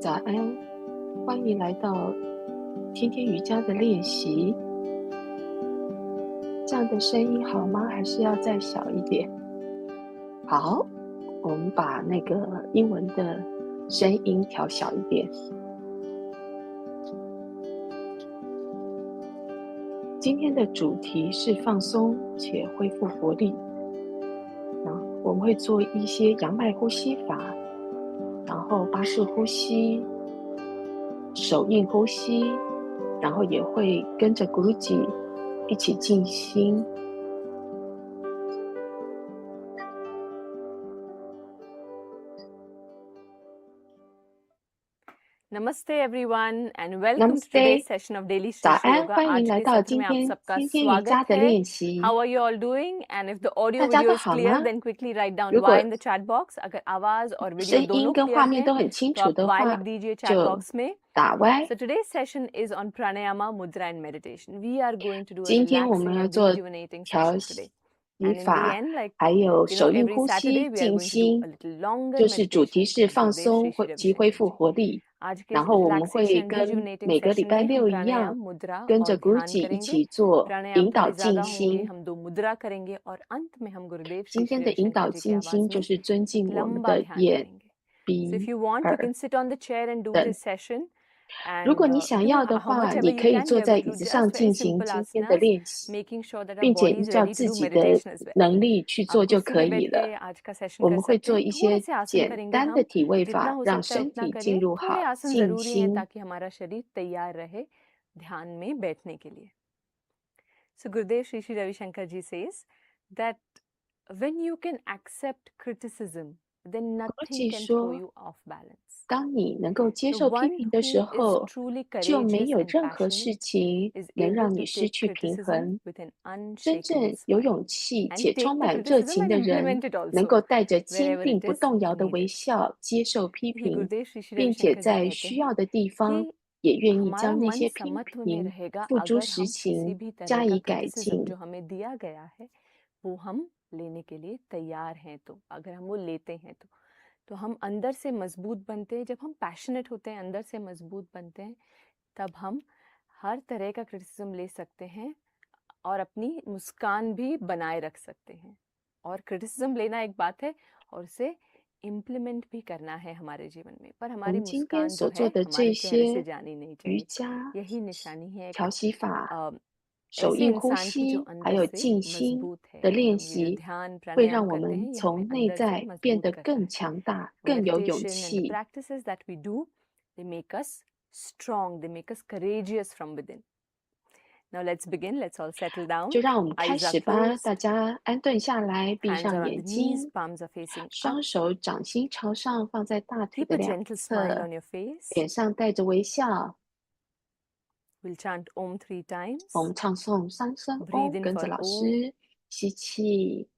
早安，欢迎来到天天瑜伽的练习。这样的声音好吗？还是要再小一点？好，我们把那个英文的声音调小一点。今天的主题是放松且恢复活力。我们会做一些阳脉呼吸法，然后巴氏呼吸、手印呼吸，然后也会跟着 Guruji 一起静心。Namaste everyone and welcome to today's session of Daily Shrish Yoga. 欢迎来到今天天天瑜伽的练习。 How are you all doing? And if the audio video is clear, then quickly write down Y in the chat box. अगर आवाज और video दोनों clear हैं, तो आप Y लिख दीजिए chat box में. 打 Y. So today's session is on pranayama, mudra and meditation. We are going to do a relaxing and rejuvenating session today. 语法还有手印呼吸静心，就是主题是放松及恢复活力。然后我们会跟每个礼拜六一样，跟着 Guruji 一起做引导静心。今天的引导静心就是尊敬我们的眼、鼻、耳等。如果你想要的话，你可以坐在椅子上进行今天的练习，并且依照自己的能力去做就可以了。我们会做一些简单的体位法，让身体进入好静心。So Gurudev Shri Shri Ravi Shankar Ji says that when you can accept criticism, then nothing can throw you off balance. 当你能够接受批评的时候，就没有任何事情能让你失去平衡。真正有勇气且充满热情的人，能够带着坚定不动摇的微笑接受批评，并且在需要的地方也愿意将那些批评付诸实行，加以改进。तो हम अंदर से मजबूत बनते हैं। जब हम passionate होते हैं, अंदर से मजबूत बनते हैं, तब हम हर तरह का क्रिटिसिज्म ले सकते हैं और अपनी मुस्कान भी बनाए रख सकते हैं। और क्रिटिसिज्म लेना एक बात है और उसे इम्प्लीमेंट भी करना है हमारे जीवन में, पर हमारी मुस्कान जो है हमारे चेहरे से जानी नहीं चाहिए। यही निशानी है 手印呼吸还有静心的练习，会让我们从内在变得更强大，更有勇气。 practices that we do, they make us strong, they make us courageous from within. Now let's begin. Let's all settle down. 就让我们开始吧，大家安顿下来，闭上眼睛，双手掌心朝上，放在大腿的两侧，脸上带着微笑。 We'll chant Om 3 times. 我们唱诵3声 Om， 跟着老师吸气。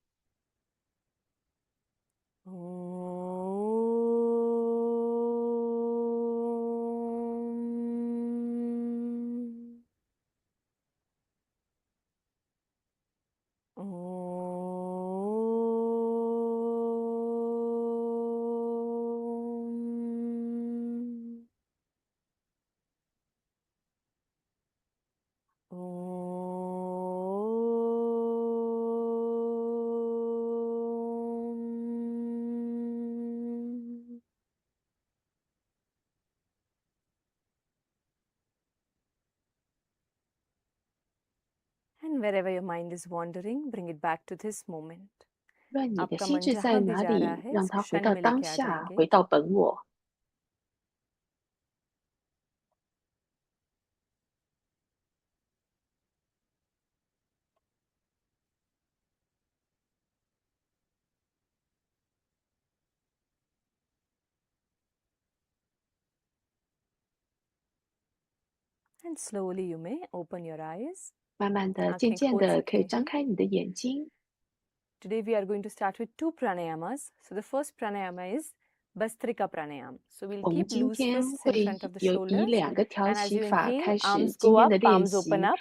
And wherever your mind is wandering, bring it back to this moment. 愿你的心智在哪里，让它回到当下，回到本我。 And slowly you may open your eyes. 慢慢的、渐渐的，可以张开你的眼睛。 Today we are going to start with 2 pranayamas. So the first pranayama is Bhastrika Pranayam. So we'll keep loose fists in front of the shoulders. And as you inhale, arms go up, palms open up.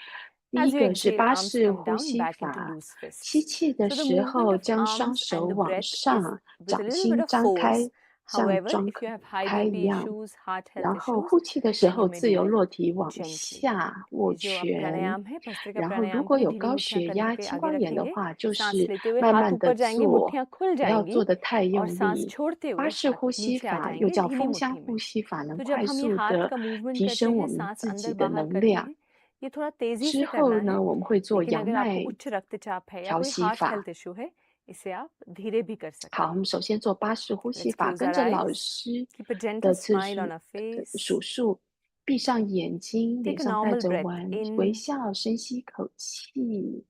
第一个是巴氏呼吸法，吸气的时候将双手往上，掌心张开，像 However, 装 if you have high 开一 BP 样。 issues, heart health 然后 issues, 呼气的时 then 候 you may 自 do 由 it 落体往 gently. 下握 ये जो आप 拳。 प्राणायाम है भस्त्रिका 然后如 प्राणायाम 果 की 有 ढीली 高 मुट्ठियां 血 कंधों 压、 के 青 आगे 光眼的 रखेंगे, 话，就 सांस 是 लेते हुए 慢 हाथ 慢的 ऊपर जाएंगे, 做， मुट्ठियां खुल 不要 जाएंगी 做的太 और 用 सांस 力。 छोड़ते 巴 हुए 氏 हाथ 呼吸 नीचे आ 法又 जाएंगे 叫 ढीली 风箱 मुट्ठी 呼 में। 吸法，能 तो जब 快 हम ये 速 हाथ 的 का मूवमेंट 提 करते 升我 हैं, 们 सांस 自己 अंदर 的 बाहर 能 करते 量。 हैं, ये थोड़ा तेजी 之 से करना 后呢， है, 我们会做 लेकिन 阳 अगर आपको 脉 उच्च रक्तचाप है या 调 कोई 息 हार्ट 法。 हेल्थ इशू है, इसे आप धीरे भी कर 好， सकते 我 हैं। 们首先做巴氏呼吸 Let's 法， close 跟 our 着老 eyes, 师 keep a gentle 的次 smile on 数 our face. 数数，闭上眼睛， Take 脸 a 上带 normal 着 breath 微 in 笑，深吸口气，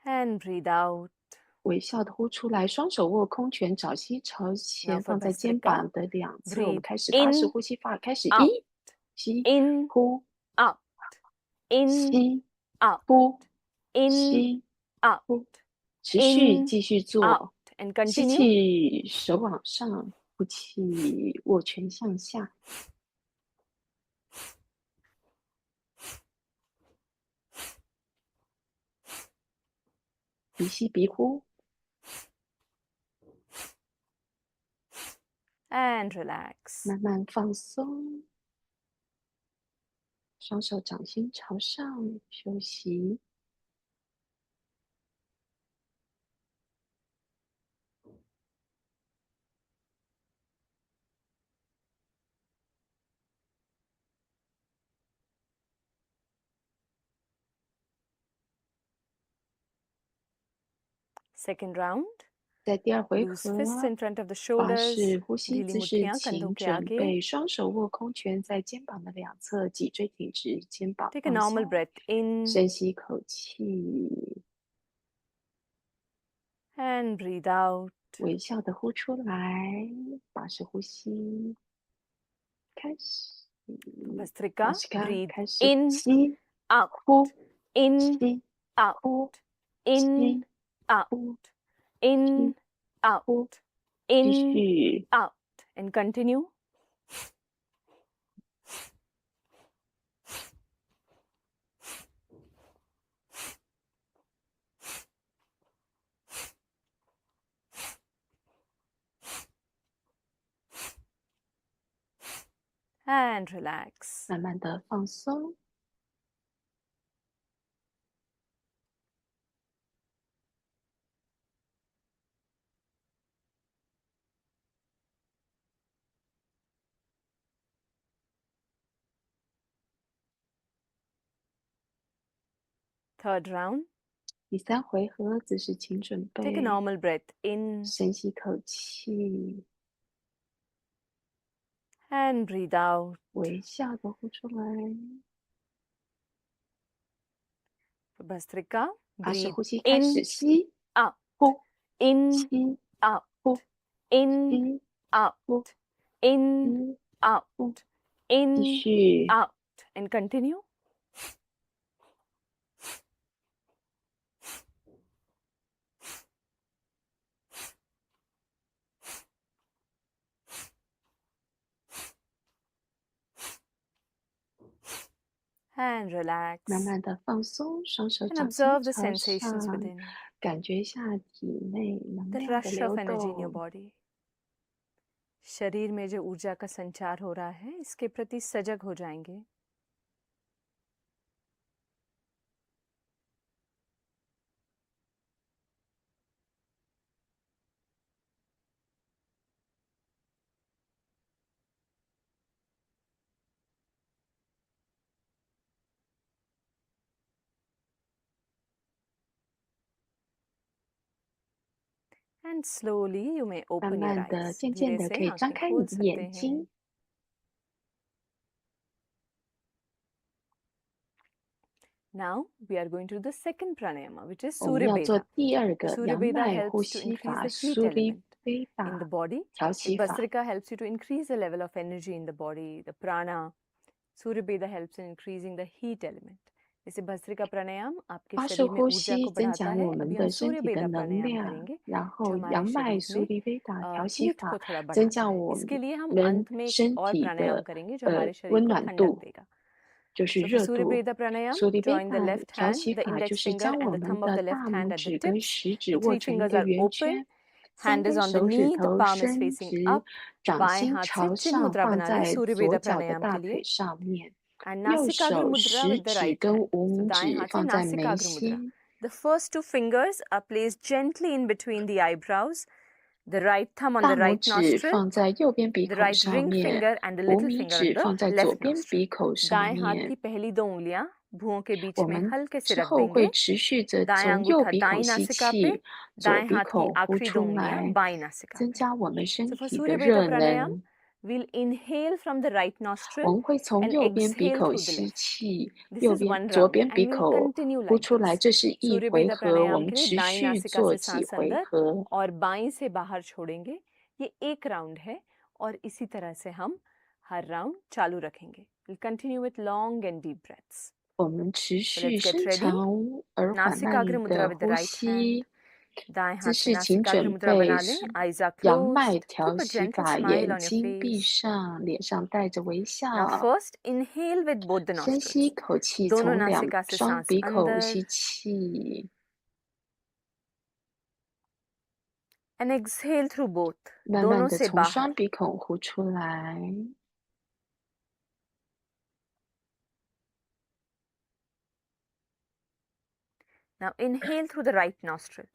and breathe out. 微笑的呼出来，双手握空拳，掌心朝 Now 前， for 放在肩 Bhastrika, 膀的两侧。我们 breathe 开始巴氏 in, 呼吸法，开始 out, 一吸 in, 呼 out, in, 吸 out, 呼 in, 吸 out, 呼，持续 in, 继续 out, 做。 and 吸 continue. 气，手往上；呼气，握拳向下。鼻吸鼻呼， And relax. 慢慢放松，双手掌心朝上，休息。Second round. 在第二回 Loose 合， fists in front of the 巴 shoulders. 氏呼吸 ढीली 姿势， मुट्ठियां कंधों 请 के 准 आगे. 备，双手握空拳在肩膀的两侧，脊椎挺直，肩膀 Take a 放 normal 松。 breath in 深吸口气， and breathe out. 微笑的呼出来，巴氏呼吸开始。 Bhastrika, 巴氏卡 breathe 开始 in, 吸 out, 呼 in, 吸 out, 呼 in, 吸 out, 呼， in, out, 呼，继 in, 续。 out, and continue. And relax. 慢慢的放松。 Third round. 第三回合姿势，请准 Take a 备， normal breath in 深吸口气， and breathe out. 微笑的呼出来。 For Bhastrika, 巴氏 breathe 呼吸开 in, 始，吸 out, 呼 in, 吸 out, 呼 in, 吸 out, 呼 in, 吸 out, 呼， in, 继续。 out, and continue. And relax. 慢慢的放松，双手 And 掌心 observe the 朝 sensations 上， within, 感觉一下体内能 the 量的 rush 流 of energy in your 动。 body. शरीर में जो ऊर्जा का संचार हो रहा है, इसके प्रति सजग हो जाएंगे. And slowly you may 慢 open your 慢的， eyes. 渐渐 धीरे 的 से 可以张 आंखें 开你 खोल 的 सकते 眼 हैं. 睛。 Now we are going to do the second pranayama, which is 我们要做 Surya 第二个 Surya 阳 Veda 脉呼 helps to 吸 increase 法 the heat 苏黎 element 贝 in the 塔 body. 调 If 息法。 Bhastrika helps you to increase the level of energy in the body, the prana. Surya Veda helps in increasing the heat element. जैसे भस्त्रिका प्राणायाम आपके 巴氏 शरीर में 呼 ऊर्जा 吸 को 增 बढ़ाता 强 है. 我们 अभी 的 हम 身 सूर्य 体的 बेदा 能 प्राणायाम 量， करेंगे 然 जो 后 हमारे 阳脉 शरीर 苏 में 黎贝塔调息 हीट 法 को थोड़ा 增 बढ़ाता 加 है. 我 इसके लिए हम 们 अंत में एक 身 और 体 प्राणायाम 的 करेंगे जो हमारे शरीर 温 को 暖 ठंडक 度， देगा. 就是 So for 热 Surya 度。 Veda pranayam, 苏黎贝 join the 塔 left 调 hand, 息 the 法就 index 是 finger 将 and 我 the 们 thumb of 的 the 大 left hand 拇 at the 指跟 tips. 食指 The 握 three 成一 fingers 个 are 圆 open. 圈， hand is 根 on the 手指 knee, the 头 palm is 伸 facing 直， up. 掌 बाएं 心 हाथ से 朝 चिन्ह 上 मुद्रा 放 बना लें 在 सूर्य 左 वेदा 脚的 प्राणायाम 大 के लिए. 腿上面， And 右 नासिकाग्र 手 मुद्रा 食 with the 指 right 跟 hand. 无 So 名 दाएं 指 हाथ से 放在眉 नासिकाग्र मुद्रा. 心， The first two fingers are placed gently in between the eyebrows. The right thumb on 大 the 拇 right 指 nostril, 放在右边鼻 the 孔 right 上 ring 面， finger and the 无 little 名 finger 指 on the 放在左 left 边 nostril. 鼻孔上 दाएं हाथ 面。 की पहली दो उंगलियां भुवों के बीच 我 में 们 हल्के से 之 रख 后会 देंगे. 持续着 दायां 从右 अंगूठा 鼻孔 दाईं 吸 नासिका पे, 气，左 दाएं 鼻 हाथ की 孔呼 आखिरी दो 出 उंगलियां 来， बाईं नासिका 增 पे. 加我们身 So for 体的 Surya 热 Veda Pranayam, 能。 we'll inhale from the right 我 nostril 们会从 and 右边鼻 exhale 孔 through the 吸 left. 气， This 右 is 边 one 左 round 边 and 鼻 we'll 孔 continue 呼 like 出来， this. 这是一 सूर्य 回 वेदा 合。我 प्राणायाम 们 के लिए 持 दाईं 续 नासिका 做 से 几 सांस 回 अंदर 合。 और बाईं से बाहर छोड़ेंगे. ये एक राउंड है और इसी तरह से हम हर राउंड चालू रखेंगे. We'll continue with long and deep breaths. 我们持 So 续 let's get 深 ready. 长而缓 नासिकाग्र 慢 मुद्रा 的 with the 呼 right hand. 吸， दाएं 姿 हाथ से 势请 नासिकाग्र 准 मुद्रा 备， बना लें. Eyes are 仰脉 closed. 调 Keep a 息， gentle 把 smile 眼 on your 睛闭 face. 上，脸上带着微 Now 笑。 first inhale with both the 深吸一 nostrils. 口气， दोनों 从 नासिका से 双 सांस 鼻孔 अंदर 吸气， and exhale through both. 慢 दोनों 慢的 से 从 बाहर. 双鼻孔呼出来。 Now inhale through the right nostril.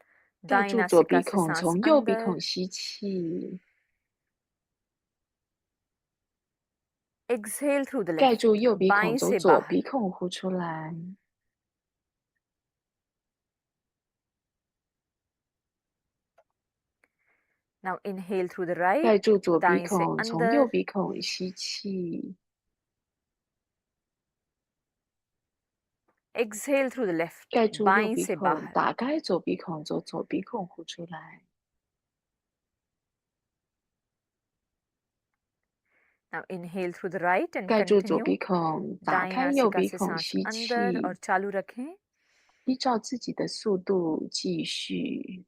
盖 दाईं 住左鼻 नासिका से 孔， सांस 从右鼻 अंदर. 孔吸气， Exhale through the 盖 left. 住右鼻孔， बाईं 从 से 左 बाहर. 鼻孔呼出来。 Now inhale through the right. 盖住左鼻 दाईं से 孔，从右 अंदर. 鼻孔吸气， Exhale through the left. 盖住右 बाईं 鼻 से 孔， बाहर. 打开左鼻孔，从左鼻孔呼出来。 Now inhale through the right and 盖住左鼻 continue. 孔，打 दाईं 开右 नासिका 鼻 से 孔 सांस 吸 अंदर 气， और चालू रखें. 依照自己的速度继续。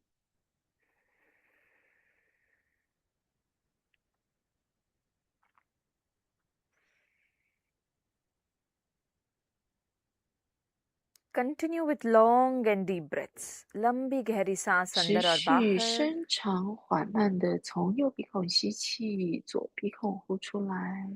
Continue with long and deep breaths. लंबी गहरी सांस 持 अंदर और 续 बाहर. 深长缓慢的从右鼻孔吸气，左鼻孔呼出来。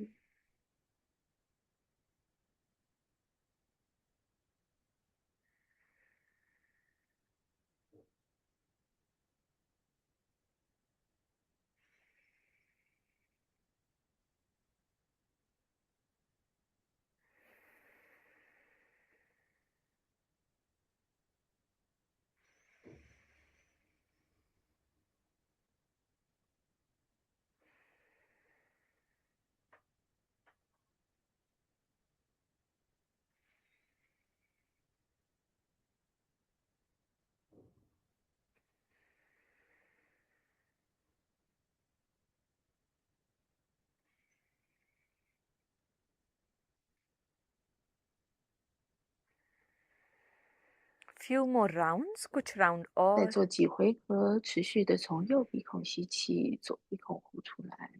Few more rounds. कुछ round 再 और. 做几回合，持续的从右鼻孔吸气，左鼻孔呼出来。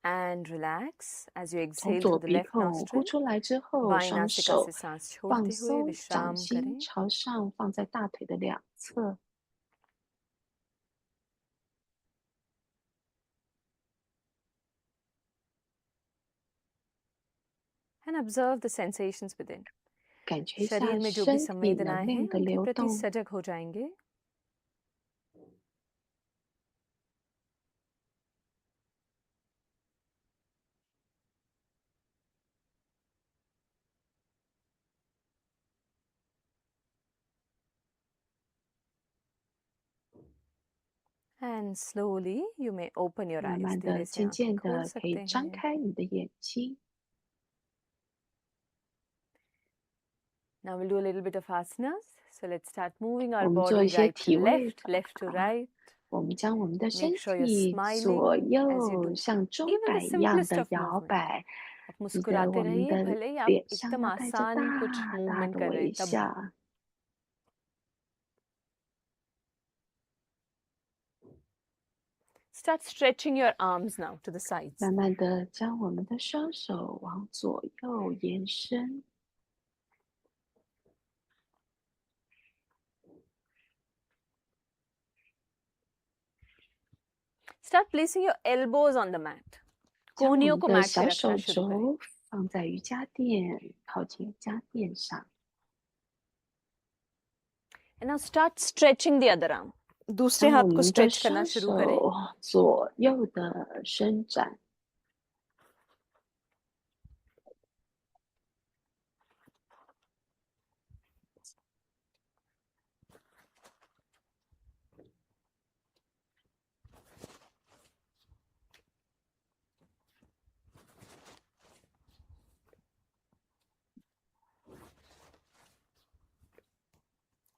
And relax as you 从 exhale 左 through the 鼻 left 孔呼 nostril. 出来之后， बाईं 双 नासिका 手 से सांस 放 छोड़ते हुए 松，掌 विश्राम 心 करें. 朝上，放在大腿的两侧。 And observe the sensations within. 感觉一 शरीर 下 में जो भी 身体 संवेदनाएं 能 हैं 量的 उनके 流 प्रति 动。 सजग हो जाएंगे. And slowly you may open your 慢 eyes. 慢 धीरे 的、 से 渐 आंखें 渐 खोल 的，可以 सकते 张 हैं. 开你的眼睛。 Now we'll do a little bit of asanas. So let's start moving 我 our 们做一 body 些 right to 体位 left, left to 法， right. 我们将我们的身 Make sure you're 体 smiling 左 as you 右 do 像钟 even 摆 the 一样 simplest 的 of 摇 movement. 摆。 आप 记得 मुस्कुराते 我们 रहिए 的 भले ही आप 脸上 एकदम 要带着 आसान कुछ 大大 movement 的 कर रहे 微 हैं तब भी. 笑。Start stretching your arms now to the sides. 慢慢的将我们的双手往左右延伸。Start placing your elbows on the mat. 将我 कोहनियों 们 को 的 मैट पे 小 रखना 手 शुरू करें. 肘放在瑜伽垫，靠近瑜伽垫上。And now start stretching the other arm. दूसरे 将我 हाथ को 们的 stretch करना 双 शुरू करें. 手左右的伸展。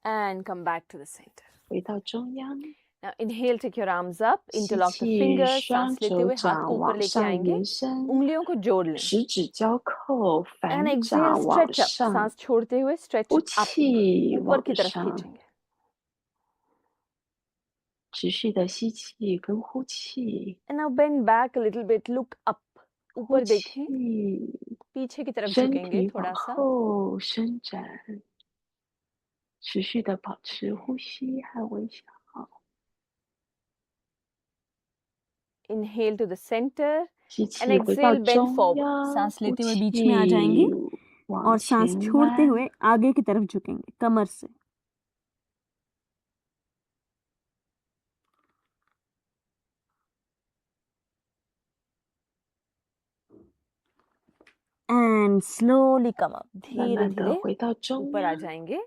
And come back to the center. 回到中央。 Now inhale, take your arms up, 吸 interlock the 气， fingers. 双 सांस लेते 手 हुए हाथ 掌 को ऊपर 往 लेके 上 आएंगे. 延伸， उंगलियों को जोड़ लें. 食指交扣， And 反 exhale, 掌往 stretch up. 上， सांस छोड़ते हुए stretch 呼 up. 气 ऊपर 往 की तरफ 上， खींचेंगे. 持续的吸气跟呼气， And now bend back a little bit, look up. 呼 ऊपर 气， देखें, पीछे की तरफ 身 झुकेंगे 体往 थोड़ा सा. 后伸展，持续的保持呼吸和微笑。 Inhale to the center 吸 and 气回到 exhale, bend 中 forward. 央， सांस 呼 लेते हुए 气 बीच में आ जाएंगे 往 और सांस 前 छोड़ते 弯， हुए आगे की तरफ झुकेंगे कमर से. And slowly come up. 慢 धीरे 慢的 धीरे 回到中 ऊपर आ 央， जाएंगे.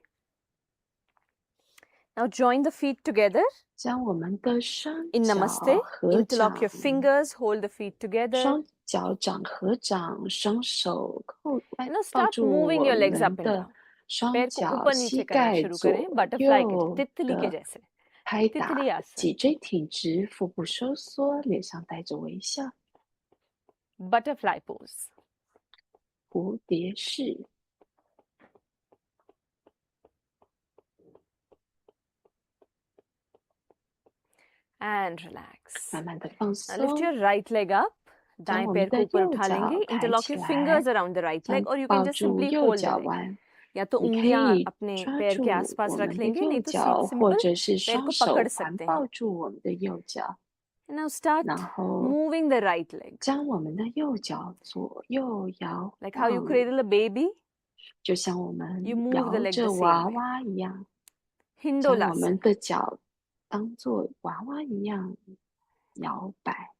Now join the feet together 将我们的双 in 脚 Namaste. 合 Interlock 掌， your fingers, hold the feet together. 双脚掌合掌，双手扣 And now 抱 start 住 moving 我 your legs 们 up and 的 down. 双 पैर को 脚， ऊपर 膝 नीचे करना 盖 शुरू 左 करें butterfly के 右 तितली के 的 जैसे. 拍打， तितली आसन. 脊椎挺直，腹部收缩，脸上带着微笑， Butterfly pose. 蝴蝶式。 And relax. 慢慢的放 Now lift 松， your right leg up. 将 दाएं 我 पैर 们 को 的 ऊपर 右 उठा 脚 लेंगे. 抬 Interlock 起 your 来， fingers around the right 将 leg, or you 抱 can just 住 simply 右 hold the 脚 leg. 弯。 या तो 你可 उंगलियां 以 अपने 抓 पैर 住 के 我 आसपास 们 रख 的 लेंगे, 右 नहीं तो 脚，或 simple 者是 पैर 双 को 手 पकड़ 环 सकते 抱 हैं. 住我们的右脚， And now start 然后 moving the right leg. 将我们的右脚左右摇 Like how you 晃， cradle a baby, 就像我们 you move the 摇 leg the 着 same 娃 way. 娃一样，将我 Hindolasana. 们的脚当做娃娃一样摇摆。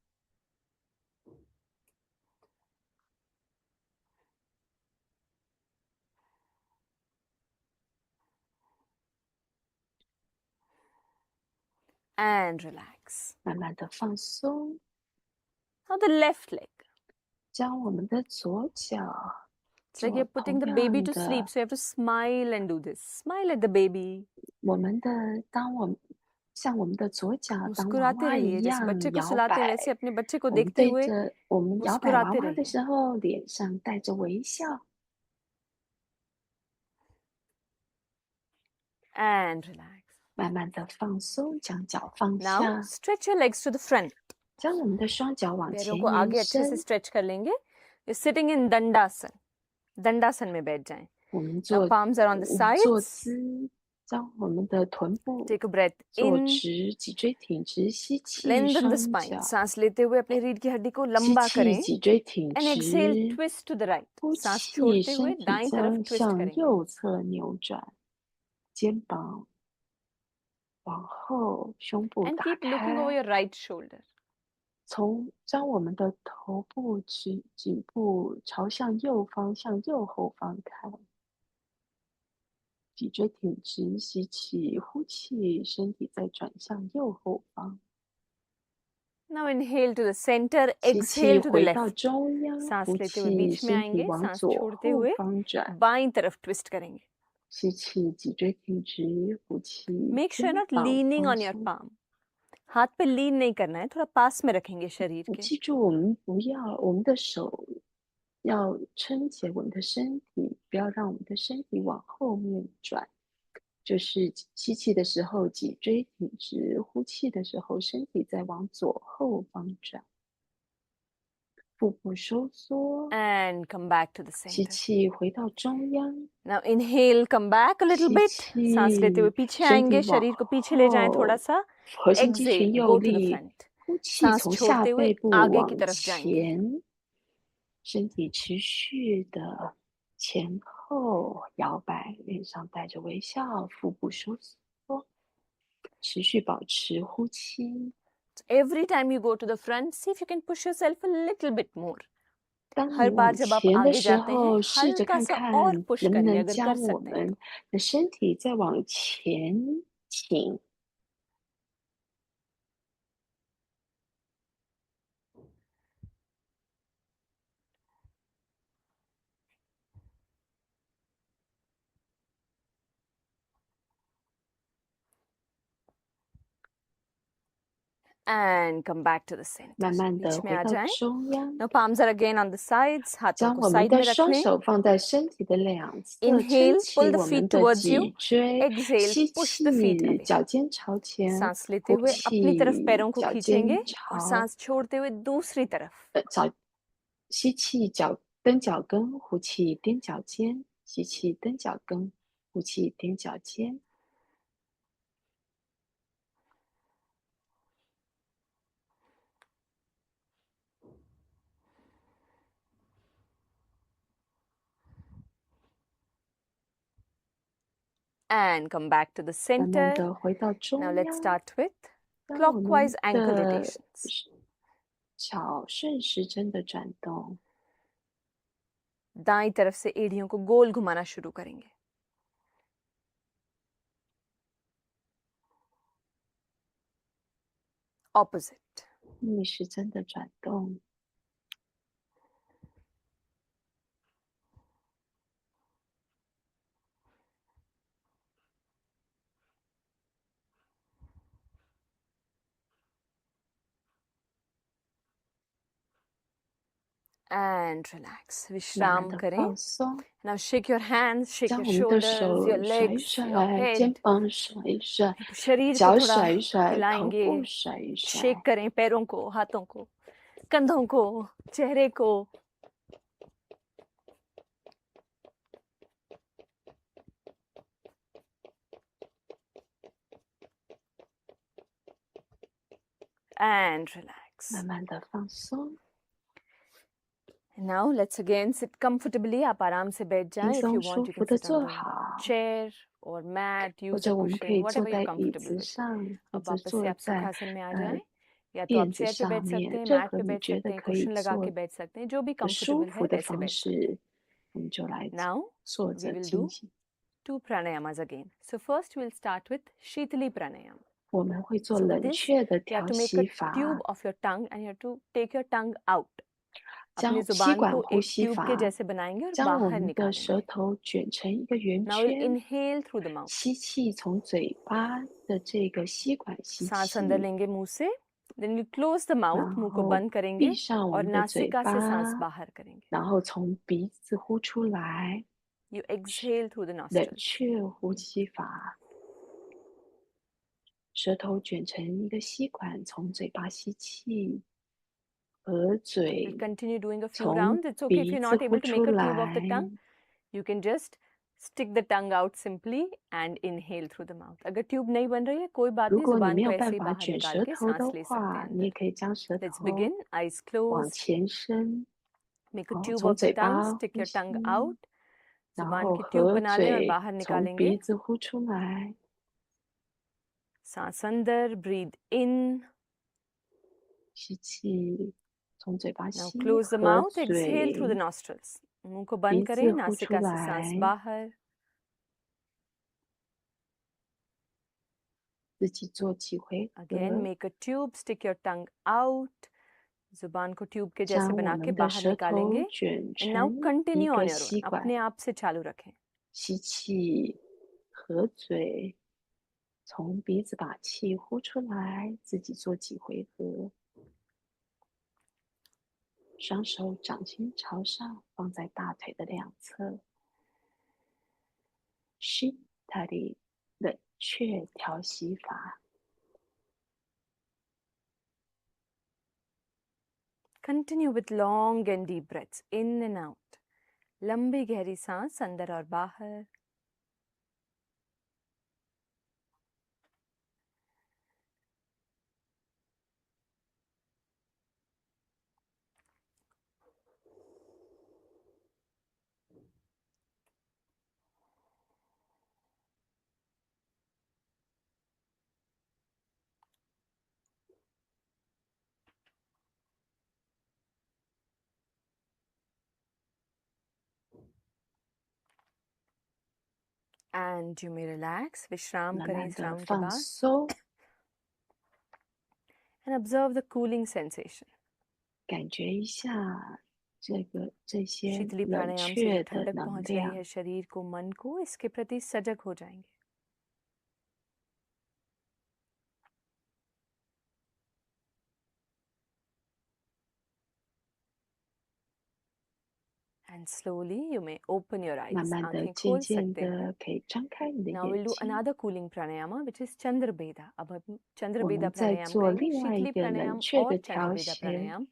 And relax. 慢慢的放松， Now the left leg. 将我们的左脚 It's like 做 you're putting 同 the baby 样 to 的 sleep, so you have to smile and do this. Smile at the baby. 我们的当我们像我们的左脚当娃 मुस्कुराते 娃 रहिए 一 जैसे 样 बच्चे को 摇 सुलाते हैं 摆， वैसे अपने बच्चे को 我们 देखते 对 हुए 着我们摇摆娃 मुस्कुराते 娃的 रहिए. 时候，脸上带着微笑， And relax. 慢慢的放松，将脚放 Now 下， stretch your legs to the front. 将我们的双脚往 पैरों 前 को 延 आगे अच्छे से 伸。 स्ट्रेच कर लेंगे. You're sitting in दंडासन. दंडासन में बैठ जाएं. 我们 Now 做 palms are on the 坐 sides. 姿，将我们的臀部 Take a breath 坐 in. 直，脊椎挺直，吸气， Lengthen the 双 spine. 脚 सांस लेते हुए अपनी रीढ़ की हड्डी को 吸 लंबा 气， करें. 脊椎挺 And exhale, 直， twist to the right. 呼 सांस 气， छोड़ते हुए 身体 दाईं तरफ 将 twist 向 करेंगे. 右侧扭转，肩膀往后，胸部 And 打 keep looking over 开， your right shoulder. 将我们的头部、颈部朝向右方，向右后方看，脊椎挺直，吸气，呼气，身体再转向右后方。 Now inhale to the center, 吸气 exhale to the 回到 left. 中央， सांस 呼 लेते हुए 气， बीच में 身体 आएंगे. 往 सांस 左 छोड़ते 后 हुए 方转。 बाईं तरफ twist करेंगे. 吸气，脊椎挺直，呼气， Make sure 肩 you're not 膀 leaning 放 on your 松。 palm. हाथ पे लीन नहीं करना है, थोड़ा पास में रखेंगे शरीर के. 记住，我们不要我们的手要撑起我们的身体，不要让我们的身体往后面转。就是吸气的时候脊椎挺直，呼气的时候身体在往左后方转，腹部收缩。And come back to the 吸 center. 气回到中央。 Now inhale, come back a little 吸 bit. 气， सांस लेते हुए पीछे 身体 आएंगे, 往 शरीर को पीछे ले जाएं थोड़ा 后， सा. 核心肌群 Exhale, 用 go to the 力。 front. 呼气， सांस 从下 छोड़ते हुए 背部 आगे की 往 तरफ जाएंगे. 前，身体持续的前后摇摆，脸上带着微笑，腹部收缩，持续保持呼气。 So every time you go to the front, see if you can push yourself a little bit more. 当你 हर बार 往 जब आप 前的 आगे 时 जाते हैं, 候，试着 हल्का 看 सा और 看 push 能不 करिए 能 अगर 将 कर 我 सकते हैं 们 तो. 的身体再往前倾。 And come back to the center. 慢慢 बीच 的 में 回 आ 到 जाएं. 中央， Now palms are again on the sides. हाथों 将 को 我们 साइड 的 में रख 双 लें. 手放在身体的两侧，撑 Inhale, 起 pull the 我们 feet 的 towards you. 脊椎。 Exhale, 吸 push the feet 气， away. 脚尖朝前； सांस लेते 呼 हुए अपनी तरफ 气， पैरों को 脚 खींचेंगे 尖 और 朝 सांस छोड़ते हुए दूसरी तरफ. 吸气，蹬脚跟；呼气，踮脚尖。吸气，蹬脚跟；呼气，踮脚尖。 And come back to the 慢慢 center. 的回到 Now 中 let's 央， start with 让我们 clockwise ankle 的 rotations. 脚顺时针的转动。 दाईं तरफ से एड़ियों को गोल घुमाना शुरू करेंगे. Opposite. 逆时针的转动。 And relax. 慢慢 विश्राम 的 करें. 放松， Now shake your hands, shake 将 your 我们的 shoulders, your 手甩一 legs, your 甩，肩 head. 膀甩一甩， शरीर को 脚 थोड़ा 甩一甩，头 हिलाएंगे. 部甩一 शेक 甩。 करें पैरों को, हाथों को, कंधों को, चेहरे को. And relax. 慢慢的放松， Now let's again sit comfortably. आप आराम से बैठ 轻 जाएं. If you 松 want, 舒 you 服 can 的 sit on 坐 the 好， chair or mat, 或 use a 者我们可 cushion, 以坐 whatever 在 you're 椅 comfortable 子 with. 上，或 अब 者 वापस से 坐 आप 在 सुखासन में आ जाएं. या तो 垫 आप 子 चेयर पे 上 बैठ सकते 面， हैं, 任 मैट 何 पे 你 बैठ 觉 सकते 得 हैं, 可以 कुशन लगा 做 के बैठ सकते हैं, जो भी 的舒 comfortable 服 है 的 वैसे 方 बैठ सकते हैं. 式，我们就来 Now 坐 we 着 will 进 do 行。 2 pranayamas again. So first we'll start with Shitali pranayama. 我们会做 So with 冷 this, 却的 you have 调 to make 息 a 法， tube of your tongue and you have to take your tongue out. 将 अपनी 吸 जुबान 管 को 呼 एक 吸 tube 法， के जैसे बनाएंगे और 将我 बाहर 们的舌 निकालेंगे. 头卷成一个圆 Now we'll 圈， inhale through the mouth. 吸气从嘴巴的这个吸管吸 सांस 气， अंदर लेंगे मुंह से. Then you close the 然 mouth, मुंह को 后 बंद 闭 करेंगे 上我 और 们的嘴 नासिका 巴， से सांस बाहर करेंगे. 然后从鼻子呼出来， You exhale through the 冷 nostrils. 却呼吸法。舌头卷成一个吸管，从嘴巴吸气，和 We'll 嘴 continue doing a few 从 rounds. It's okay if 鼻 you're 子 not 呼 able to 出 make a tube of 来。 the tongue. You can just stick the tongue out simply and inhale through the mouth. अगर tube नहीं बन रही है कोई बात 如 नहीं, 果你 जुबान 没 को 有 ऐसे 办 ही 法 बाहर 卷 निकाल 舌 के 头的 सांस ले सकते 话， हैं 你也 अंदर. 可以将舌 Let's 头 begin. Eyes 往 closed. 前伸， Make a 好， tube 从 of the 嘴 tongue. 巴 Stick 呼 your 吸， tongue out. 然 जुबान 后 की ट्यूब 和 बना लें और 嘴 बाहर 从 निकालेंगे. 鼻子呼出来， सांस अंदर. Breathe in. 吸气，从嘴巴 Now 吸， close the 和 mouth. Exhale through the 嘴 nostrils. मुंह को 鼻 बंद 子 करें, 呼出 नासिका से सांस 来， बाहर. 自己做几回 Again, 合， make a tube. Stick your tongue out. जुबान को ट्यूब के जैसे 将我 बना के 们的 बाहर 舌头 निकालेंगे. 卷 And now 成一 continue 个 on your own. 吸管， अपने आप से चालू रखें. 吸气，合嘴，从鼻子把气呼出来，自己做几回合。双手掌心朝上，放在大腿的两侧。Shitali 冷却调息法。Continue with long and deep breaths in and out. लंबी गहरी सांस अंदर और बाहर. And you may relax. विश्राम करें इस राउंड के बाद. And observe the cooling sensation. 感觉一下这些 शीतली 冷 प्राणायाम से 却 जो 的 ठंडक 能 पहुंच रही 量。 है शरीर को, मन को, इसके प्रति सजग हो जाएंगे. And slowly you may open your eyes. 慢慢的、 आंखें 渐 खोल 渐 सकते हैं. 的可以张开你的 Now 眼 we'll do 睛。 another cooling pranayama, which is Chandrabeda. अब हम 我 Chandrabeda 们再 प्राणायाम 做 करेंगे. 另外一 शीतली 个冷 प्राणायाम 却 और 的调 Chandrabeda प्राणायाम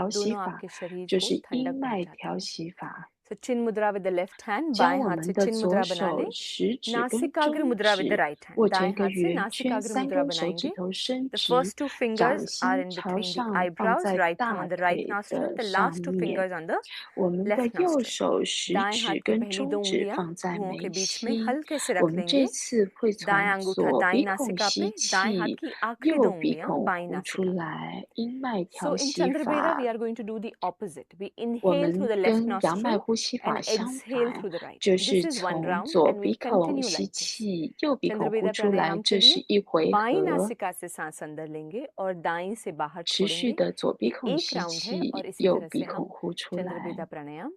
息 दोनों 法， आपके शरीर 就 को 是 ठंडक 阴脉 पहुंचाते 调 हैं. 息法。 So chin mudra with the left hand, 将 बाएं 我 हाथ 们 से 的 chin 左 मुद्रा बना 手 लें. 食指跟 नासिकाग्र 中 मुद्रा with the 指 right hand. 握成 दाएं 一个 हाथ से 圆圈， नासिकाग्र 三 मुद्रा 根手指 बनाएंगे. 头伸 The 直， first two 掌 fingers are 心 in 朝 between the 上，放 eyebrows, 在 right thumb 大 on the right 腿 nostril, 的 the 上 last two 面。 fingers on the 我们的 left 右 nostril. 手食 दाएं हाथ 指 की 跟 पहली 中 दो 指 उंगलियां 放在 भुवों के 眉 बीच में 心。 हल्के से 我 रख 们这 लेंगे. 次会 दायां 从 अंगूठा 左 दाईं 鼻孔 नासिका 吸 पे, दाएं हाथ 气， की आखिरी 右 दो 鼻 उंगलियां 孔 बाईं 呼出 नासिका पे. 来，阴脉 So 调 in 息 Chandrabeda, we 法。 are going to do the opposite. We 我 inhale through 们 the left 跟阳脉 nostril 呼吸 and 法相 exhale 反， through the right. 就 This 是 is one 从 round 左 and 鼻 we'll 孔 continue 吸 like this. 气，右鼻孔呼 चंद्रवेदा 出来， प्राणायाम के 这是 लिए 一回 बाईं 合。 नासिका से सांस अंदर लेंगे और दाईं से बाहर 持续 छोड़ेंगे. 的左鼻 ये 孔 एक 吸 राउंड है और 气， इसी 右 तरह 鼻 से 孔 हम 呼出来。 चंद्रवेदा प्राणायाम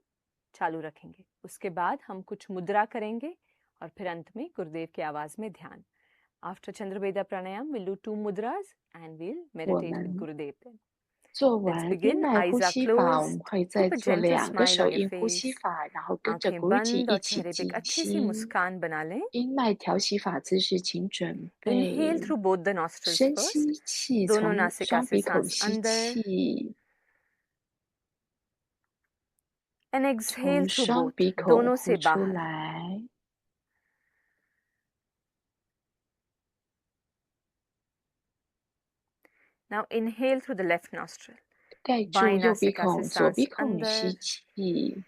चालू रखेंगे. उसके बाद हम कुछ मुद्रा करेंगे और फिर अंत में गुरुदेव की आवाज में ध्यान. After Chandraveda pranayam, we'll do 2 mudras and we'll 我 meditate with 们 Gurudev. Then 做 let's 完阴 begin. 脉呼 Eyes are 吸法，我们 closed. 会再 Keep a 做 gentle 2个 smile 手 on your 印呼吸 face. 法，然后跟着 आंखें 古语记 बंद और 一起 चेहरे पे एक 静 अच्छी सी 心。 मुस्कान बना लें. 阴脉调息法姿势，请准 Inhale 备。 through both the nostrils 深 first. 吸气， दोनों 从 नासिका 双 से 鼻孔 सांस 吸 अंदर 气， and exhale 从 through 双 both. 鼻孔 दोनों 呼 से 出 बाहर. 来。 Now inhale through the left nostril. 盖住 बाईं 右鼻 नासिका से 孔，左鼻 सांस 孔吸 अंदर. 气，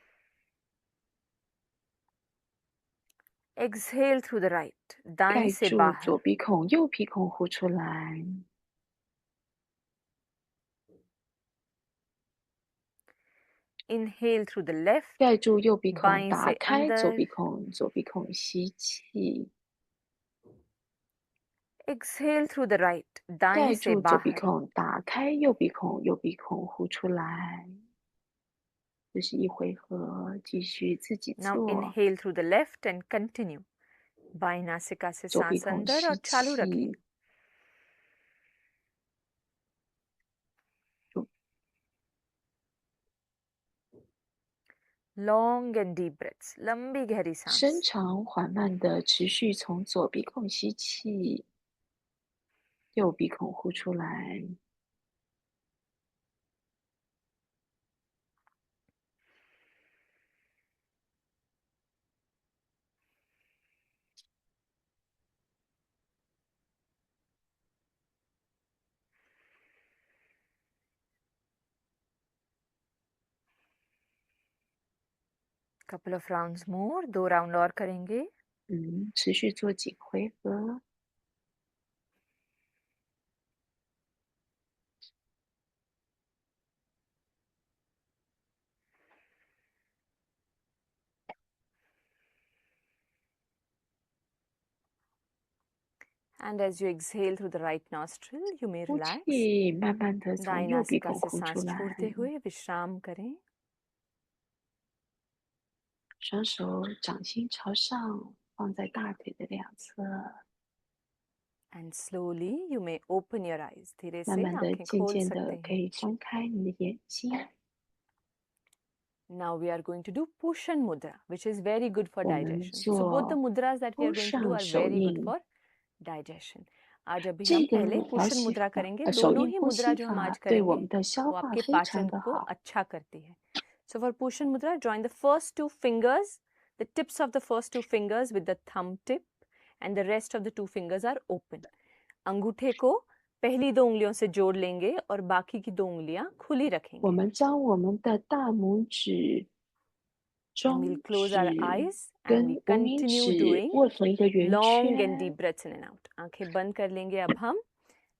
Exhale through the right. दाएं 盖 से 住 बाहर. 左鼻孔，右鼻孔呼出来。 Inhale through the left. 盖住右鼻孔， बाईं 打 से 开左 अंदर. 鼻孔，左鼻孔吸气， Exhale through the right. 盖 दाएं से 住左鼻 बाहर. 孔，打开右鼻孔，右鼻孔呼出来。这是一回合，继续自己 Now 做。 inhale through the left and continue. बाईं नासिका से 左鼻 सांस 孔 अंदर 吸 और चालू रखें. 气， Long and deep breaths. लंबी गहरी 深 सांस. 长缓慢的持续从左鼻孔吸气，右鼻孔呼出来。 Couple of rounds more. 2 round और करेंगे. 持续做几回合。 And as you exhale through the right nostril, you may 呼 relax. 气，慢慢的从 दाईं 右鼻 नासिका 孔 से 呼出 सांस 来， छोड़ते हुए विश्राम करें. 双手掌心朝上，放在大腿的两侧。 And slowly you may open your eyes. धीरे 慢 से 慢的、 आंखें 渐 खोल 渐 सकते 的可 हैं. 以张开你的眼睛。Now we are going to do Poshan Mudra, which is very good for 我们 digestion. So both the 做 mudras that we are铺 going to do 上 are 手 very good 印。 for digestion. आज अभी 这 हम 个 पहले 呼 पोषण 吸 मुद्रा 法 करेंगे 手 दोनों 印 ही 呼 मुद्रा 吸 जो हम आज 法对我 करेंगे 们的消 वो 化 आपके 非常 पाचन 的 को 好。 अच्छा करती है. So for पोषण मुद्रा, join the first two fingers, the tips of the first two fingers with the thumb tip, and the rest of the two fingers are open. अंगूठे को पहली दो उंगलियों से जोड़ लेंगे और बाकी की दो उंगलियां खुली 我 रखेंगे. 们将我们的大拇指、 And we'll 中 close our 指 eyes and 跟 we 无名 continue 指 doing 握成一个圆 long 圈。 and deep breaths in and out. आंखें बंद कर लेंगे अब हम.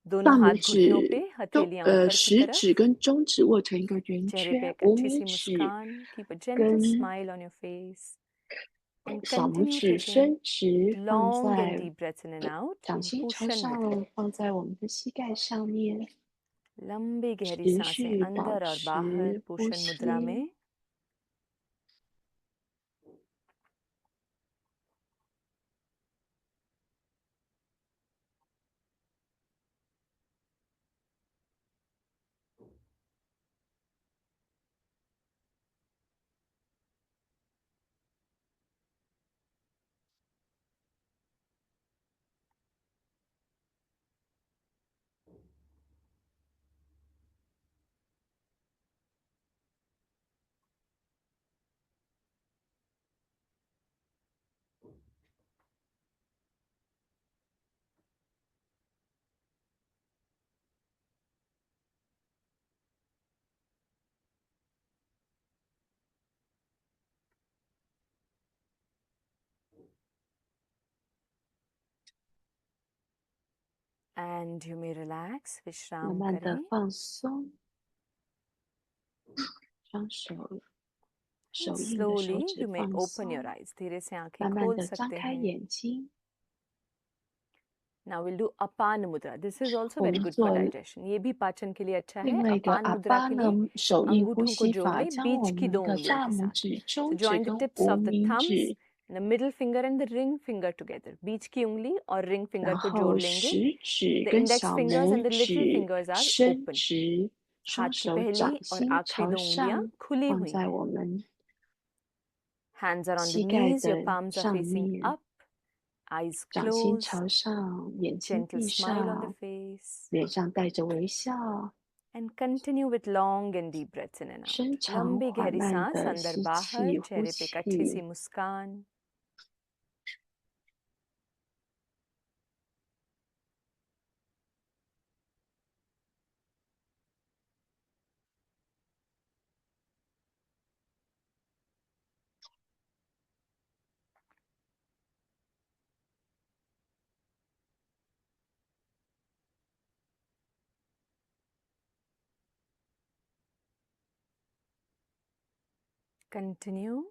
大 दोनों 拇 हाथ घुटनों पे, 指、中 हथेलियां ऊपर की 食 तरफ. 指跟中指握成一个圆 चेहरे पे 圈， एक 无 अच्छी 名 सी 指 मुस्कान. Keep a gentle 跟 smile on your face. And 小拇 continue 指 taking 伸直，放 long and 在 deep breaths in and out 掌 in 心朝 Poshan Mudra. 上，放在我们的膝盖上面， लंबी गहरी 持 सांसें 续保 अंदर और बाहर 持呼 पोषण मुद्रा 吸。 में. And you may relax, 慢 विश्राम 慢的 करें. 放松，双手 And 手印的手 slowly 指 you may 放 open your 松， eyes. धीरे से आंखें 慢慢 खोल 的张 सकते 开 हैं. 眼睛。 Now we'll do Apan Mudra. This is also 我 very 们 good for 做 digestion. ये भी पाचन के लिए अच्छा 另 है. 外一个 Apan 阿 Mudra 巴 के 呢 लिए 手印呼 अंगूठों को 吸 जोड़ 法， लें 将我 बीच की 们 दो 的 उंगलियों 大 के 拇 साथ. 指、 So 中指 join the 跟 tips 无 of the 名 thumbs, 指， the middle finger and the ring finger together. बीच की उंगली और ring finger 然 को जोड़ 后 लेंगे. 食指 The 跟 index 小 fingers 拇 and the little 指 fingers are 伸 open. 直， हाथ 双 की 手 पहली 掌 और 心 आखिरी 朝 दो उंगलियां 上， खुली 放 हुई 在 हैं. 我们 Hands are on the 膝盖 knees, your 的 palms are 上 facing 面， up, eyes 掌心 closed, 朝上，眼睛 gentle 闭 smile on the 上， face. 脸上带着微笑， And continue with long and deep breaths in and out. 深长 लंबी 缓 गहरी 慢 सांस 的 अंदर 吸 बाहर, 气、呼 चेहरे पे एक अच्छी सी 气。 मुस्कान. Continue.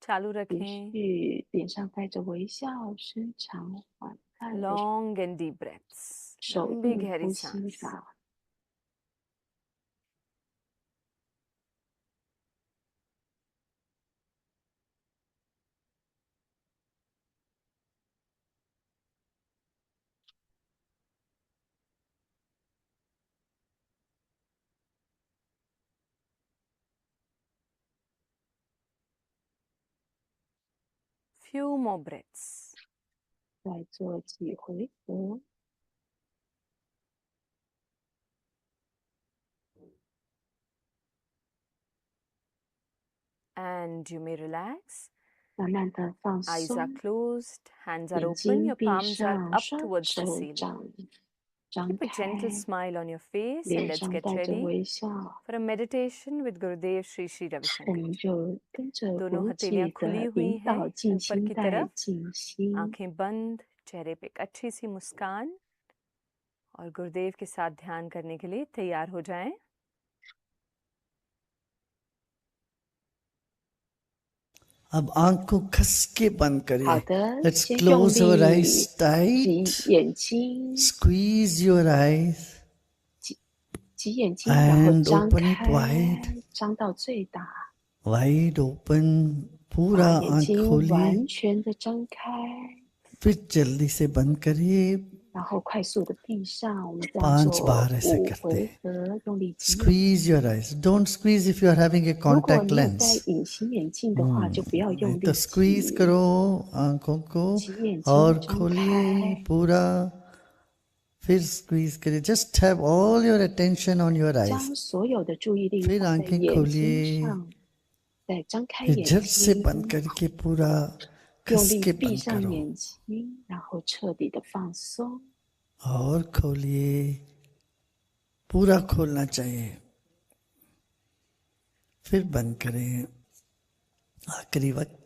चालू 持 रखें. 续脸上带着微笑，深长缓慢的 Long and deep breaths. 手 लंबी 印 गहरी 呼吸 सांस. 法。 Few more breaths. 再做几回合， And you may relax. 慢慢的放 Eyes are 松， closed, hands are 眼 open, 睛 your 闭 palms are 上， up 双 towards the 手 ceiling. 掌张 Keep a gentle 开， smile on your face and 脸 let's 上 get 带着 ready 微笑。 for a meditation with Gurudev Shri Shri 我 Ravishankar 们 ji. 就跟着 दोनों 古 हथेलियां 迹 खुली 的 हुई 引 हैं 导静 ऊपर 心 की 带 तरफ, 静心， आंखें बंद, चेहरे पे एक अच्छी सी मुस्कान और गुरुदेव के साथ ध्यान करने के लिए तैयार हो जाएं. अब आंख को कस के बंद 好 करिए. 的， Let's 先用 close our 力 eyes 挤 tight. 眼睛， Squeeze your eyes 挤眼睛，然后 and 张 open it 开 wide. 张到最大， Wide open. 把 पूरा 眼 आंख 睛 खोलिए. 完全的张开， फिर जल्दी से बंद करिए. 然后快速的闭上，我们这样 5 做 बार ऐसे 5 करते 回 हैं 合，用力挤眼 Squeeze your eyes. Don't squeeze if you are having a 如果 contact 你有戴 lens. 隐形眼镜的话，就不要 नहीं 用 तो 力 स्क्वीज 挤， करो आंखों को 挤眼 और 睛张 खोलिए 开， पूरा फिर स्क्वीज करिए just have all your attention on your eyes 将所有的注意力 फिर 放在 आंखें 眼睛 खोलिए 上，再张开 फिर 眼 झट से बंद 睛， करके पूरा 用 खस 力 के 闭 बंद 上 करो 眼睛，然后彻底的放松。 और खोलिए पूरा खोलना चाहिए फिर बंद करें आखिरी वक्त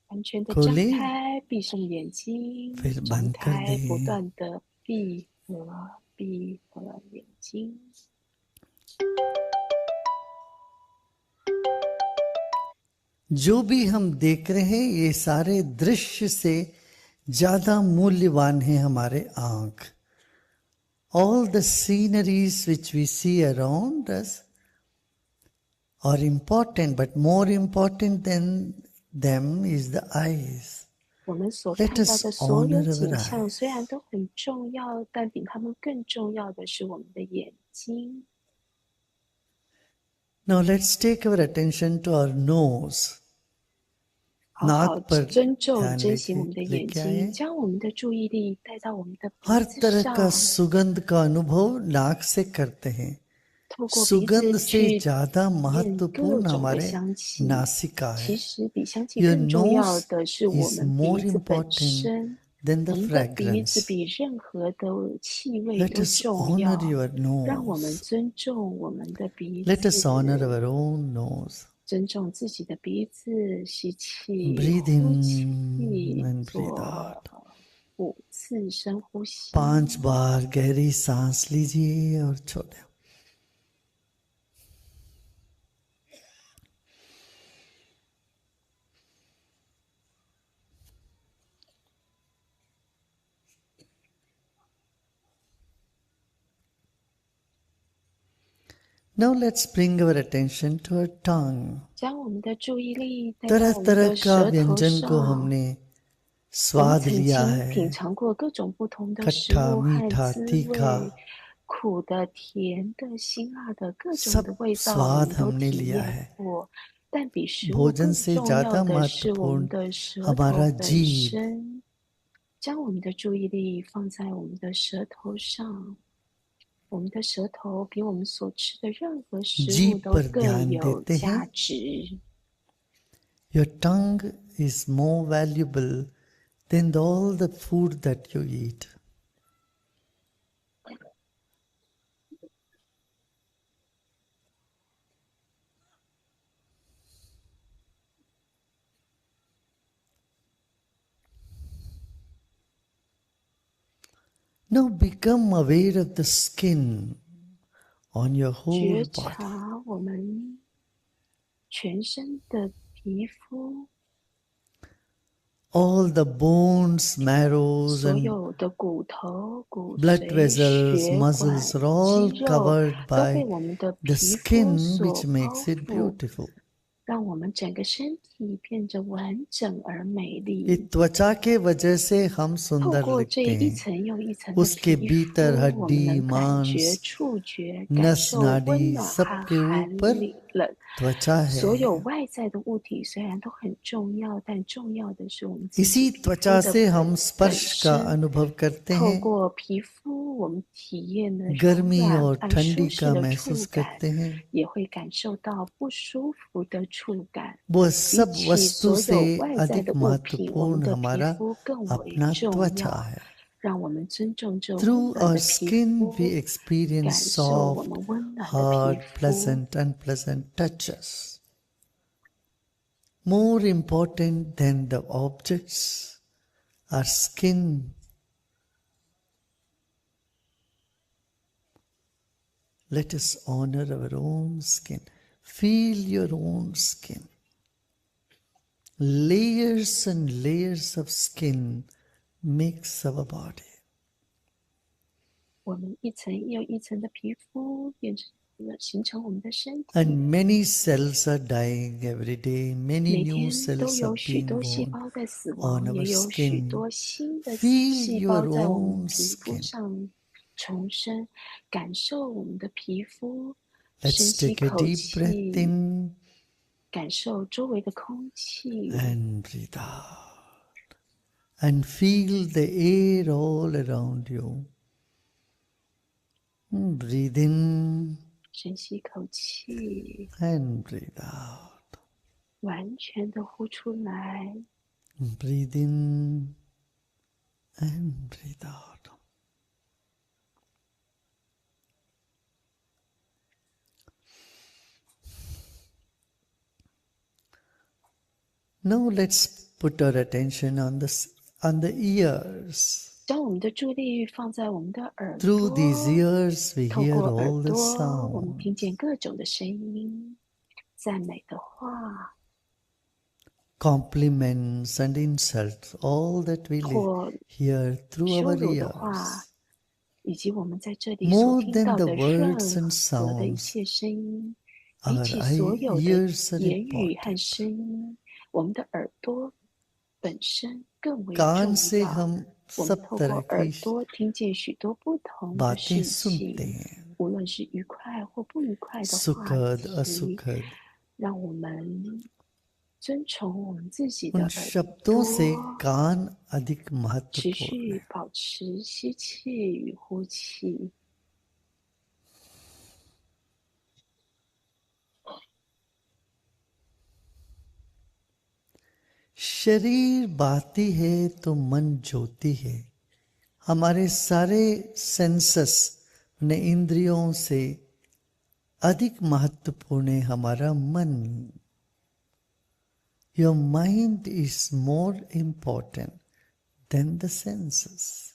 完全的张 खोलिए 开，闭上眼睛， फिर 张 बंद कर 开，不 दें 断的闭合眼睛。 जो भी हम देख रहे हैं ये सारे दृश्य से ज्यादा मूल्यवान है हमारे आंख all the sceneries which we see around us are important but more important than them is the eyes 我们所 let 看到 us 的所有 honor our 景象， eyes 虽然都很重要，但比它们更重要的是我们的眼睛。 now let's take our attention to our nose 好好 नाक पर 尊重、 ध्यान 珍惜我们的眼 लेके आए 睛，将我们的注意力带到我们的鼻 हर 子 तरह का 上， सुगंध का अनुभव नाक से करते हैं 透过鼻 सुगंध 子 से 去 ज्यादा 体验各 महत्वपूर्ण 种的 हमारे 香气。 नासिका 其 है 实比香气 Your 更重要 nose 的是我 is 们 more 鼻子本 important 身。 than 我 the 们的鼻子 fragrance 比任何的气味 let 都 us 重 honor 要。 your 让我们 nose 尊重我们的鼻 let us 子， honor our own nose 尊重自己的鼻子，吸气， breathe 呼气， in and breathe 做 out 5次深呼吸。 5 बार गहरी सांस लीजिए और छोड़े Now let's bring our attention to our tongue. 将我们的注意力带 तरह 到我们 तरह 的 का 舌头 व्यंजन को 上。 हमने 我们 स्वाद 曾 लिया 经品 है 尝过各种不同的食 खट्टा 物和 मीठा 滋 तीखा 味，苦的、甜的、辛辣的，各种 सब 的味道我 स्वाद 们都 हमने 体 लिया 验 है 过。但比食物 भोजन 更 से 重要 ज्यादा 的是我们 महत्वपूर्ण 的舌 हमारा 头本 जीभ 身。将我们的注意力放在我们的舌头上。我们的舌头比我们所吃的任何食物 जीभ 都 पर 更 ध्यान 有 देते 价 हैं 值。 Your tongue is more valuable than all the food that you eat. Now become aware of the skin on your 觉 whole body. 察我们全身的皮肤， All the bones, marrows, 所 and 有的骨头、骨 blood 髓、 vessels, 血管、 muscles are all 肌肉 covered 都被 by 我们的 the 皮肤 skin, 所 which 包 makes it 覆， beautiful. 让我们整个身体变得完整而美 ये 丽。 त्वचा के वजह से हम 透 सुंदर 过这 लगते 一 हैं 层又一层的 उसके 皮肤， भीतर 我们 हड्डी 能感觉、 मांस 触觉、感 नस 受温 नाड़ी 暖和 सबके 寒 ऊपर 冷。 त्वचा 所有 है 外在的物体虽然都很重要，但重要的是我们自 इसी 己皮肤 त्वचा 的 से 本 हम स्पर्श का 身。 अनुभव करते 透 हैं 过皮肤，我们体验了柔 गर्मी 软 और 而 ठंडी 舒适 का 的 महसूस 触感， करते हैं 也会感受到不舒服的触感。 वो 比 सब 起 वस्तु 所 से 有外在 अधिक 的物品，我们 महत्वपूर्ण 的皮 हमारा 肤更为 अपना 重 त्वचा 要。 है 让我们尊重这温 Through 暖 our 的皮 skin 肤， we experience 感受我 soft 们温暖的皮 hard 肤。 pleasant unpleasant touches more important than the objects our skin let us honor our own skin feel your own skin layers and layers of skin makes our body 我们一层又一层的皮肤，变成形成我们的身体。 And many cells are dying every day. Many 每 new 天都 cells 有 are 许 being 多细 born 胞在死 on 亡， our 也有许 skin. 多新的 Feel 细 your 胞在我们 own 皮肤 skin. 上重生，感受我们的皮肤， Let's 深吸 take a 口 deep breath 气， in 感受周围的空气， and breathe out. And feel the air all around you. Breathe in 深吸口气， and breathe out. 完全的呼出来。 Breathe in and breathe out. Now let's put our attention on the ears. 将我们的注意力放在我们的耳 Through 朵， these ears, we 透 hear 过耳 all the 朵，我们 sound. 听见各种的声音，赞美的话， Compliments and insults, all that we 或 hear through 羞 our 辱的话， ears. 以及我们在这里所 More 听 than 到 the 的 words 任 and 何的一 sounds, 切声音，比 our 起所有的 ears are 言语和 important. 声音，我们的耳朵本身更为 कान 重 से 要。 हम 我 सब 们透 तरह 过耳 की 朵听见许多不同的 बातें 事 सुनते 情， हैं, 无论是愉快或不愉快的话 सुखद 题， असुखद. 让我们遵从我们自己的 उन 耳 शब्दों से 朵， कान अधिक 持 महत्वपूर्ण 续 है. 保持吸气与呼气。 शरीर बाती है तो मन ज्योति है. हमारे सारे सेंसस ने इंद्रियों से अधिक महत्वपूर्ण है हमारा मन. Your mind is more important than the senses.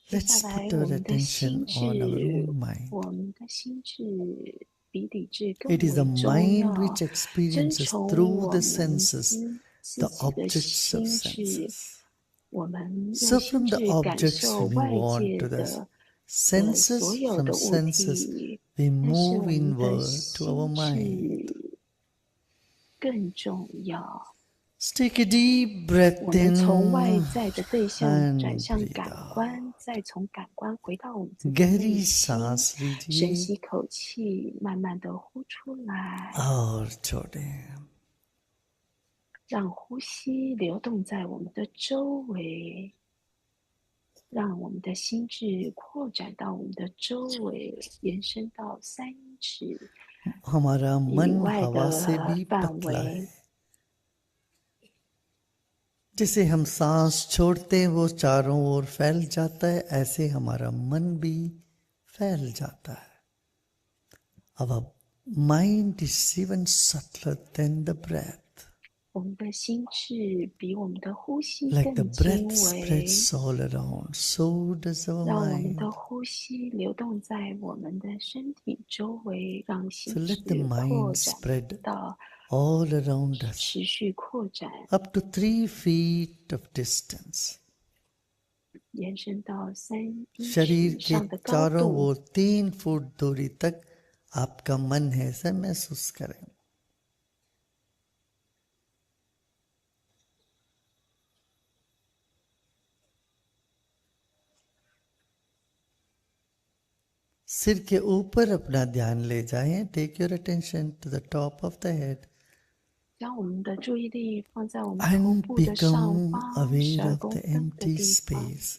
接 Let's 下来， put 我 our 们的心 attention on our 智， own mind. 我们的心智比理智更 It is the 为重 mind 要。 which 遵 experiences 从 through 我 the 们 senses 自 the 己的 objects of 心智， senses. 我们 So 用心 from the 智感 objects 受 we 外 want 界 to the 的 senses, 所有 from 的物 senses 体， we 但是 move 我们的 inward to our 心 mind. 智更重要。 Let's take a deep breath 我们从外 in 在的对象转 and 向 breathe 感 out. 官，再从感官回到我们自己的 गहरी 内心。 सांस 深 लीजिए 吸口气，慢慢的呼出来， और छोड़ें. 让呼吸流动在我们的周围，让我们的心智扩展到我们的周围，延伸到3英尺 हमारा 以 मन 外 हवा से 的 भी 范 पतला 围 है. जैसे हम सांस छोड़ते हैं वो चारों ओर फैल जाता है, ऐसे हमारा मन भी फैल जाता है. Our mind is even subtler than the breath. 我们的心智比我们的呼吸 Like the 更精 breath 微， spreads all around, so does our 让我们 mind. 的呼吸流动在我们的身体周围，让 So 心 let the 智扩 mind 展 spread 到 all around us, 持续扩展， up to 3 feet of distance. 延伸到3英 शरीर 尺 के 上的高 चारों 度。 ओर 3 foot दूरी तक आपका मन है ऐसा महसूस करें. सिर के ऊपर अपना ध्यान ले जाएं. Take your attention to the top of the head 将我们的注意力放在我们头 and 部的上 become 方aware 12 of 公 the 分的 empty 地方， space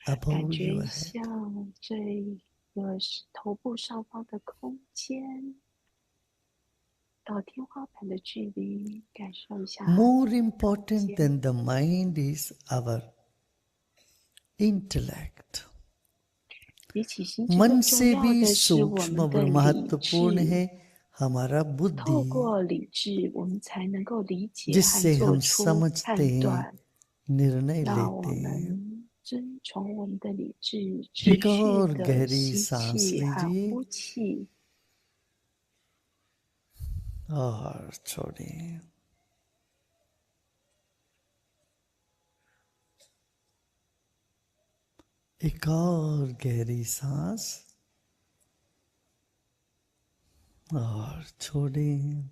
感 above 觉 your 一 head. 下这个头部上方的空间到天花板的距离，感受一下。 More important than the mind is our intellect. 比起心智 मन 更重 से 要 भी 的是我 सूक्ष्म 们 और 的理 महत्वपूर्ण 智。 है हमारा 透 बुद्धि, 过理智，我们才能够理解和 जिससे 做 हम 出 समझते 判 हैं, 断。 निर्णय 让我 लेते हैं. 们遵从我们的理智，持 एक 续 और 的 गहरी 吸 सांस 气和 लीजिए 呼气， और छोड़ें. एक और गहरी सांस और छोड़ें।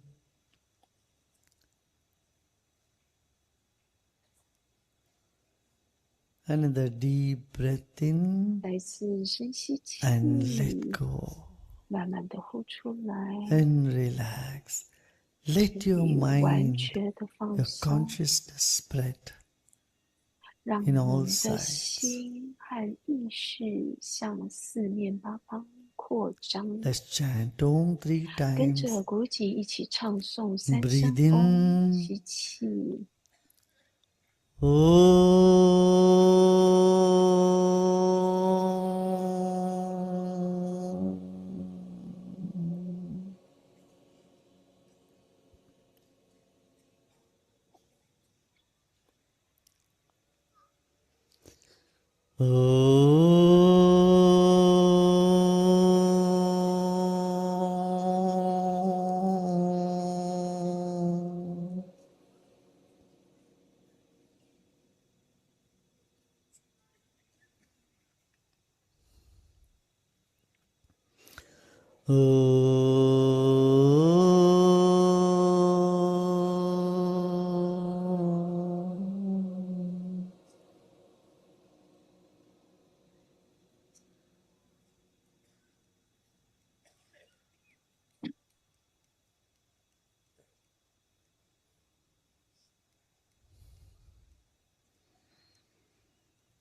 Another deep breath in 再次深吸气 and let go 慢慢的呼出来 and relax. 身 Let 体 your 完 mind, 全的放 your 松 consciousness spread 让 in 你 all 的 sides. 心和意识向四面八方扩张 Let's chant Om 3跟 times. 着古井一起唱诵3声 Breathe 嗡， in. 吸气，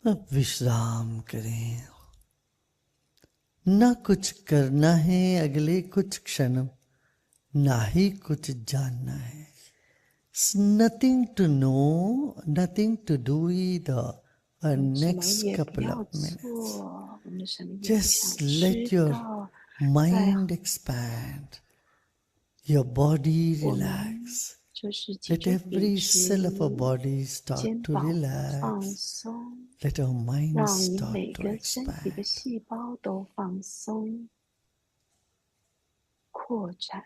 अब विश्राम करें। ना कुछ करना है अगले कुछ क्षण, ना ही कुछ जानना है। Nothing to know, nothing to do either. 什么 Next 也不 couple 要 of minutes, 做，我们什么也不想 just 知 let your 道，在 mind expand, your body 我们 relax. 就是集 Let 中品 every 质， cell of our body start 肩 to 膀放 relax. 松， Let our mind 让你 start 每 to 个身体的 expand. 细胞都放松、扩展。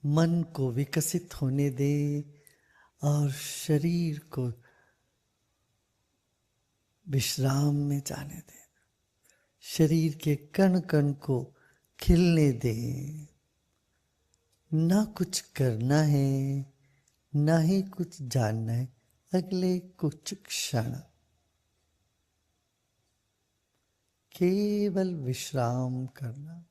मन को विकसित होने दे और शरीर को विश्राम में जाने दे। शरीर के कण कण को खिलने दे। ना कुछ करना है, ना ही कुछ जानना है। अगले कुछ क्षण केवल विश्राम करना।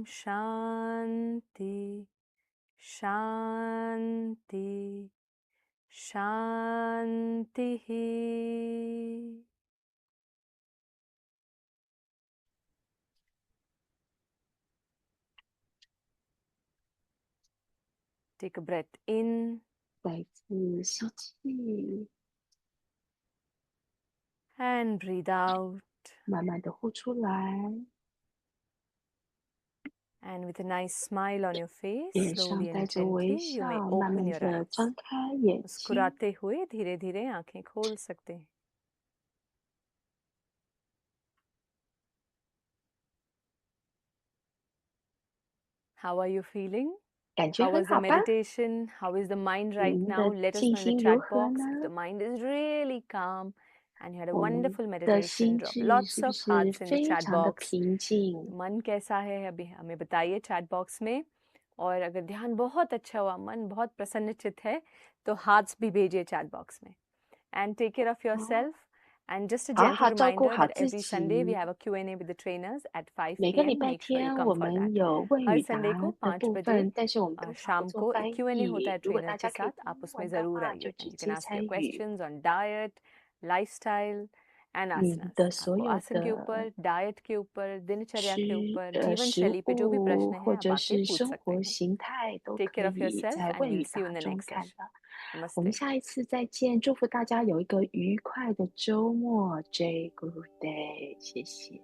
Shanti Shanti Shanti. Take a breath in. 再次吸气 And breathe out. 慢慢的呼出来 And with a nice smile on your face, 脸 slowly 上带 and 着微 gently, you may 笑慢 open 慢 your 的 eyes. 张开眼睛 मुस्कुराते हुए धीरे धीरे आंखें खोल सकते हैं. How are you feeling? 感觉 How 很 was the 好吧 meditation? How is the mind right 您 now? 的 Let us 静 know in the 心如 chat 何 box 呢 if the mind is really calm and you had a 我们 wonderful 的 meditation. 心 Drop 智 lots 是不 of 是 hearts in the 非 chat 常的 box. 平静 मन कैसा है अभी हमें बताइए chat box में. और अगर ध्यान बहुत अच्छा हुआ, मन बहुत प्रसन्नचित है, तो हार्ट्स भी भेजिए चैट बॉक्स में. And take care of yourself. And just a 好 gentle 好照顾 reminder 好 that 自 every Sunday we 己 have a Q&A with the trainers at 5 每个礼 p.m. 拜 Make sure you 天 come 我 for 们 that. 有问 her 与 Sunday 答 को 的 5 部 बजे 分，但是我们都是好 शाम 做 को 翻 एक Q&A होता 译。 है 如果 trainer 大 के 家可以 साथ, 听 आप 英 उसमें 文的 ज़रूर 话，就 आइए. 直 And you can 接 ask your 参与。 questions on diet, lifestyle and 你 asanas. 的所 आपको 有 आसन के 的 ऊपर, डाइट के ऊपर, दिनचर्या के ऊपर, 食 जीवन शैली पे जो भी 物 प्रश्न हैं 或 आप 者 आके 是 पूछ 生 सकते 活 हैं. 形态都 Take 可 care of 以 yourself 在 and 问 we'll 与 see you in 答 the 中 next 看 session. 到。我们 Namaste. 下一次再见，祝福大家有一个愉快的周末。Jai Guru Day，谢谢。